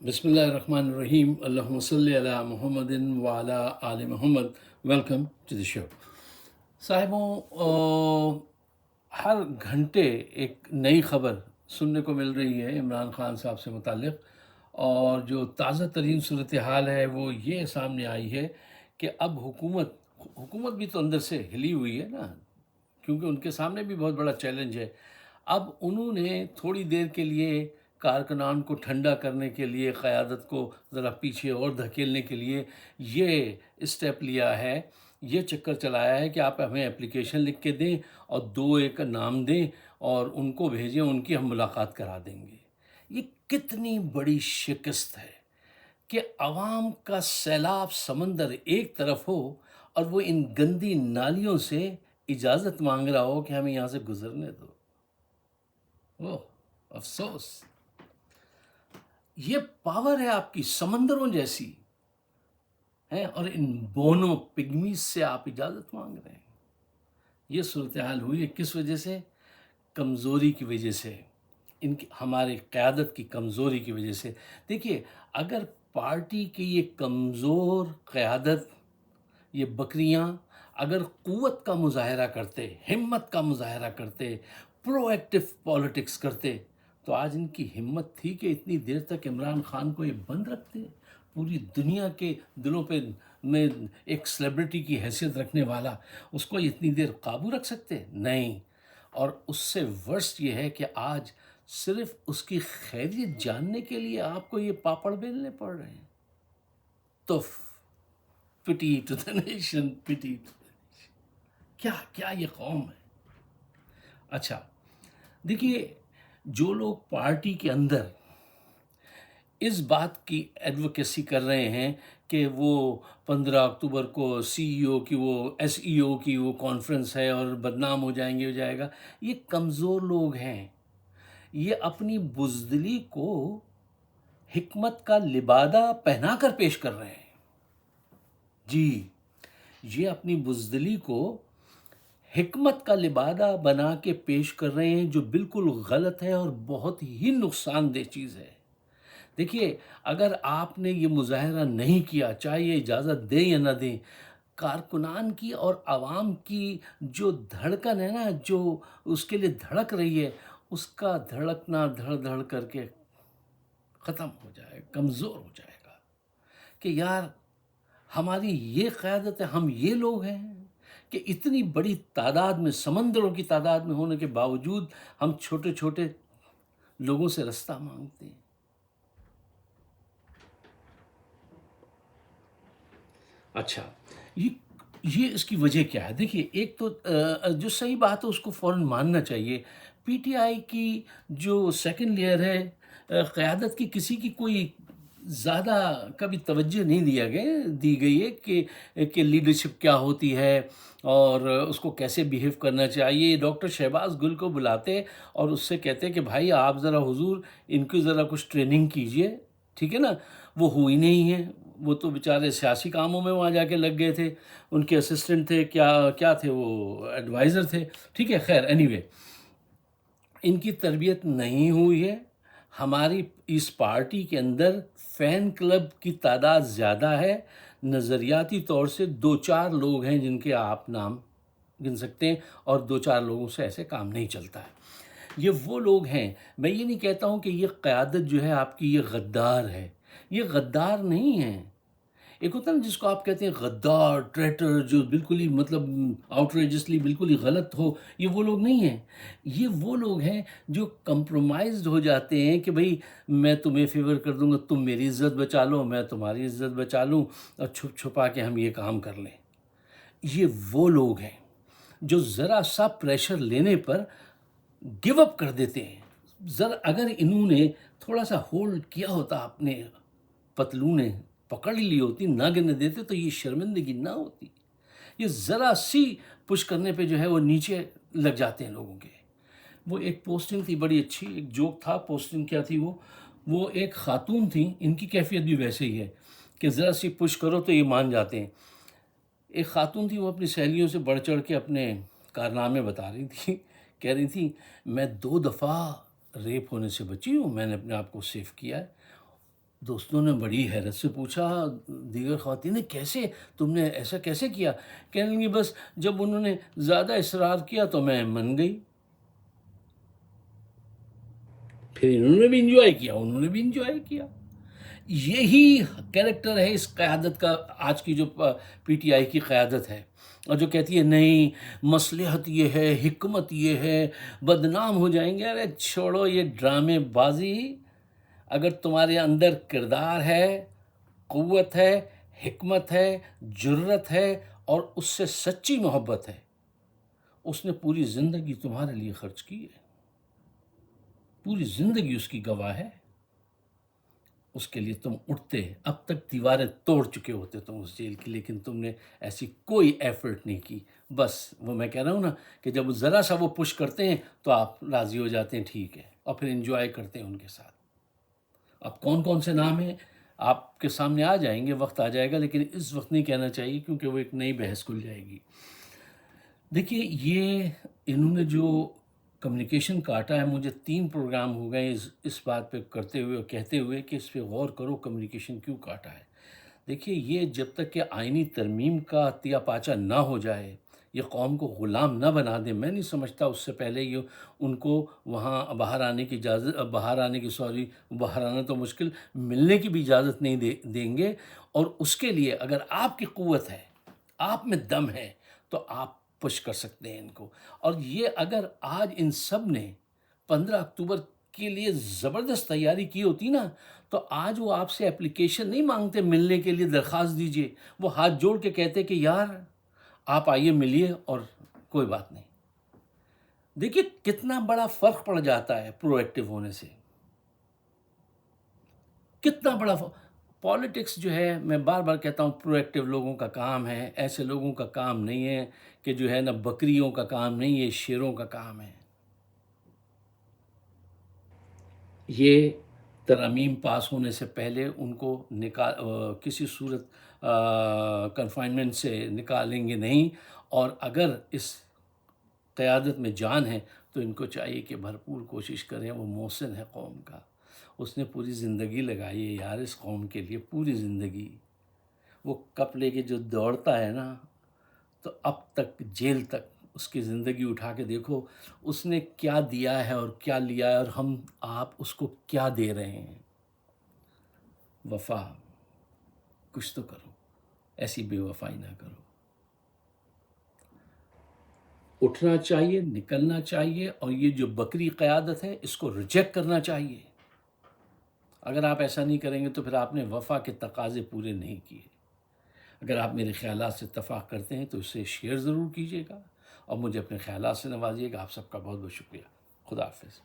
بسم اللہ الرحمن الرحیم، اللہم صلی علی محمد وعلی آل محمد۔ ویلکم ٹو دی شو۔ صاحبوں، ہر گھنٹے ایک نئی خبر سننے کو مل رہی ہے عمران خان صاحب سے متعلق، اور جو تازہ ترین صورتحال ہے وہ یہ سامنے آئی ہے کہ اب حکومت بھی تو اندر سے ہلی ہوئی ہے نا، کیونکہ ان کے سامنے بھی بہت بڑا چیلنج ہے۔ اب انہوں نے تھوڑی دیر کے لیے کارکنان کو ٹھنڈا کرنے کے لیے، قیادت کو ذرا پیچھے اور دھکیلنے کے لیے یہ اسٹیپ لیا ہے، یہ چکر چلایا ہے کہ آپ ہمیں اپلیکیشن لکھ کے دیں اور 2 ایک نام دیں اور ان کو بھیجیں، ان کی ہم ملاقات کرا دیں گے۔ یہ کتنی بڑی شکست ہے کہ عوام کا سیلاب سمندر ایک طرف ہو اور وہ ان گندی نالیوں سے اجازت مانگ رہا ہو کہ ہمیں یہاں سے گزرنے دو۔ اوہ افسوس! یہ پاور ہے آپ کی سمندروں جیسی ہے، اور ان بونوں پگمیز سے آپ اجازت مانگ رہے ہیں۔ یہ صورتحال ہوئی ہے کس وجہ سے؟ کمزوری کی وجہ سے، ہماری قیادت کی کمزوری کی وجہ سے۔ دیکھیے، اگر پارٹی کی یہ کمزور قیادت، یہ بکریاں اگر قوت کا مظاہرہ کرتے، ہمت کا مظاہرہ کرتے، پرو ایکٹیو پالیٹکس کرتے، تو آج ان کی ہمت تھی کہ اتنی دیر تک عمران خان کو یہ بند رکھتے؟ پوری دنیا کے دلوں پہ میں ایک سیلیبریٹی کی حیثیت رکھنے والا، اس کو اتنی دیر قابو رکھ سکتے؟ نہیں۔ اور اس سے ورسٹ یہ ہے کہ آج صرف اس کی خیریت جاننے کے لیے آپ کو یہ پاپڑ بیلنے پڑ رہے ہیں۔ تو پٹی ٹو دا نیشن، پٹی ٹو دا نیشن۔ کیا یہ قوم ہے؟ اچھا، دیکھیے، جو لوگ پارٹی کے اندر اس بات کی ایڈوکیسی کر رہے ہیں کہ وہ 15 اکتوبر کو سی ای او کی، وہ ایس ای او کی وہ کانفرنس ہے اور بدنام ہو جائے گا، یہ کمزور لوگ ہیں۔ یہ اپنی بزدلی کو حکمت کا لبادہ پہنا کر پیش کر رہے ہیں۔ جی، یہ اپنی بزدلی کو حکمت کا لبادہ بنا کے پیش کر رہے ہیں، جو بالکل غلط ہے اور بہت ہی نقصان دہ چیز ہے۔ دیکھیے، اگر آپ نے یہ مظاہرہ نہیں کیا، چاہے یہ اجازت دیں یا نہ دیں، کارکنان کی اور عوام کی جو دھڑکن ہے نا، جو اس کے لیے دھڑک رہی ہے، اس کا دھڑکنا دھڑ دھڑ کر کے ختم ہو جائے گا، کمزور ہو جائے گا کہ یار ہماری یہ قیادت ہے، ہم یہ لوگ ہیں کہ اتنی بڑی تعداد میں، سمندروں کی تعداد میں ہونے کے باوجود ہم چھوٹے چھوٹے لوگوں سے رستہ مانگتے ہیں۔ اچھا، یہ اس کی وجہ کیا ہے؟ دیکھیے، ایک تو جو صحیح بات ہے اس کو فوراً ماننا چاہیے۔ پی ٹی آئی کی جو سیکنڈ لیئر ہے، قیادت کی کسی کی کوئی زیادہ کبھی توجہ نہیں دی گئی ہے کہ لیڈرشپ کیا ہوتی ہے اور اس کو کیسے بیہیو کرنا چاہیے۔ ڈاکٹر شہباز گل کو بلاتے اور اس سے کہتے کہ بھائی آپ ذرا حضور ان کو ذرا کچھ ٹریننگ کیجئے، ٹھیک ہے نا؟ وہ ہوئی نہیں ہے۔ وہ تو بیچارے سیاسی کاموں میں وہاں جا کے لگ گئے تھے، ان کے اسسٹنٹ تھے، کیا تھے، وہ ایڈوائزر تھے، ٹھیک ہے، خیر اینی وے، ان کی تربیت نہیں ہوئی ہے۔ ہماری اس پارٹی کے اندر فین کلب کی تعداد زیادہ ہے، نظریاتی طور سے 2-4 لوگ ہیں جن کے آپ نام گن سکتے ہیں، اور 2-4 لوگوں سے ایسے کام نہیں چلتا ہے۔ یہ وہ لوگ ہیں، میں یہ نہیں کہتا ہوں کہ یہ قیادت جو ہے آپ کی یہ غدار ہے، یہ غدار نہیں ہے۔ ایک ہوتا ہے نا جس کو آپ کہتے ہیں غدار، ٹریٹر، جو بالکل ہی مطلب آؤٹریجسلی بالکل ہی غلط ہو، یہ وہ لوگ نہیں ہیں۔ یہ وہ لوگ ہیں جو کمپرومائزڈ ہو جاتے ہیں کہ بھئی میں تمہیں فیور کر دوں گا، تم میری عزت بچا لو، میں تمہاری عزت بچا لوں، اور چھپ چھپا کے ہم یہ کام کر لیں۔ یہ وہ لوگ ہیں جو ذرا سا پریشر لینے پر گیو اپ کر دیتے ہیں۔ اگر انہوں نے تھوڑا سا ہولڈ کیا ہوتا، اپنے پتلونیں پکڑ لی ہوتی، نہ گرنے دیتے، تو یہ شرمندگی نہ ہوتی۔ یہ ذرا سی پش کرنے پہ جو ہے وہ نیچے لگ جاتے ہیں لوگوں کے۔ وہ ایک پوسٹنگ تھی بڑی اچھی، ایک جوک تھا، پوسٹنگ کیا تھی، وہ ایک خاتون تھیں، ان کی کیفیت بھی ویسے ہی ہے کہ ذرا سی پش کرو تو یہ مان جاتے ہیں۔ ایک خاتون تھی، وہ اپنی سہیلیوں سے بڑھ چڑھ کے اپنے کارنامے بتا رہی تھی، کہہ رہی تھی میں 2 دفعہ ریپ ہونے سے بچی ہوں، میں نے اپنے آپ کو سیف کیا ہے۔ دوستوں نے بڑی حیرت سے پوچھا، دیگر خواتین نے، کیسے تم نے ایسا کیسے کیا؟ کہنے لگی بس جب انہوں نے زیادہ اصرار کیا تو میں من گئی، پھر انہوں نے بھی انجوائے کیا، انہوں نے بھی انجوائے کیا۔ یہی کیریکٹر ہے اس قیادت کا، آج کی جو پی ٹی آئی کی قیادت ہے، اور جو کہتی ہے نہیں مصلحت یہ ہے، حکمت یہ ہے، بدنام ہو جائیں گے۔ ارے چھوڑو یہ ڈرامے بازی، اگر تمہارے اندر کردار ہے، قوت ہے، حکمت ہے، جرت ہے، اور اس سے سچی محبت ہے، اس نے پوری زندگی تمہارے لیے خرچ کی ہے، پوری زندگی اس کی گواہ ہے، اس کے لیے تم اٹھتے، اب تک دیواریں توڑ چکے ہوتے تم اس جیل کی، لیکن تم نے ایسی کوئی ایفرٹ نہیں کی۔ بس وہ میں کہہ رہا ہوں نا کہ جب وہ ذرا سا وہ پش کرتے ہیں تو آپ راضی ہو جاتے ہیں، ٹھیک ہے، اور پھر انجوائے کرتے ہیں ان کے ساتھ۔ اب کون کون سے نام ہیں آپ کے سامنے آ جائیں گے، وقت آ جائے گا، لیکن اس وقت نہیں کہنا چاہیے کیونکہ وہ ایک نئی بحث کھل جائے گی۔ دیکھیے یہ انہوں نے جو کمیونیکیشن کاٹا ہے، مجھے 3 پروگرام ہو گئے اس بات پہ کرتے ہوئے اور کہتے ہوئے کہ اس پہ غور کرو، کمیونیکیشن کیوں کاٹا ہے۔ دیکھیے یہ جب تک کہ آئینی ترمیم کا عطیہ پاچا نہ ہو جائے، یہ قوم کو غلام نہ بنا دے، میں نہیں سمجھتا اس سے پہلے یہ ان کو وہاں باہر آنے کی اجازت، باہر آنا تو مشکل، ملنے کی بھی اجازت نہیں دیں گے۔ اور اس کے لیے اگر آپ کی قوت ہے، آپ میں دم ہے، تو آپ پش کر سکتے ہیں ان کو۔ اور یہ اگر آج ان سب نے 15 اکتوبر کے لیے زبردست تیاری کی ہوتی نا، تو آج وہ آپ سے اپلیکیشن نہیں مانگتے ملنے کے لیے، درخواست دیجئے، وہ ہاتھ جوڑ کے کہتے کہ یار آپ آئیے ملیے اور کوئی بات نہیں۔ دیکھیے کتنا بڑا فرق پڑ جاتا ہے پرو ایکٹیو ہونے سے، کتنا بڑا پالیٹکس جو ہے، میں بار بار کہتا ہوں پرو ایکٹیو لوگوں کا کام ہے، ایسے لوگوں کا کام نہیں ہے کہ جو ہے نا بکریوں کا کام نہیں ہے، شیروں کا کام ہے۔ یہ ترامیم پاس ہونے سے پہلے ان کو کسی صورت کنفائنمنٹ سے نکالیں گے نہیں، اور اگر اس قیادت میں جان ہے تو ان کو چاہیے کہ بھرپور کوشش کریں۔ وہ محسن ہے قوم کا، اس نے پوری زندگی لگائی ہے یار اس قوم کے لیے، پوری زندگی۔ وہ کپ لے کے جو دوڑتا ہے نا، تو اب تک جیل تک اس کی زندگی اٹھا کے دیکھو، اس نے کیا دیا ہے اور کیا لیا ہے، اور ہم آپ اس کو کیا دے رہے ہیں۔ وفا کچھ تو کرو، ایسی بے وفائی نہ کرو۔ اٹھنا چاہیے، نکلنا چاہیے، اور یہ جو بکری قیادت ہے اس کو ریجیکٹ کرنا چاہیے۔ اگر آپ ایسا نہیں کریں گے تو پھر آپ نے وفا کے تقاضے پورے نہیں کیے۔ اگر آپ میرے خیالات سے اتفاق کرتے ہیں تو اسے شیئر ضرور کیجیے گا، اور مجھے اپنے خیالات سے نوازیے گا۔ آپ سب کا بہت بہت شکریہ۔ خدا حافظ۔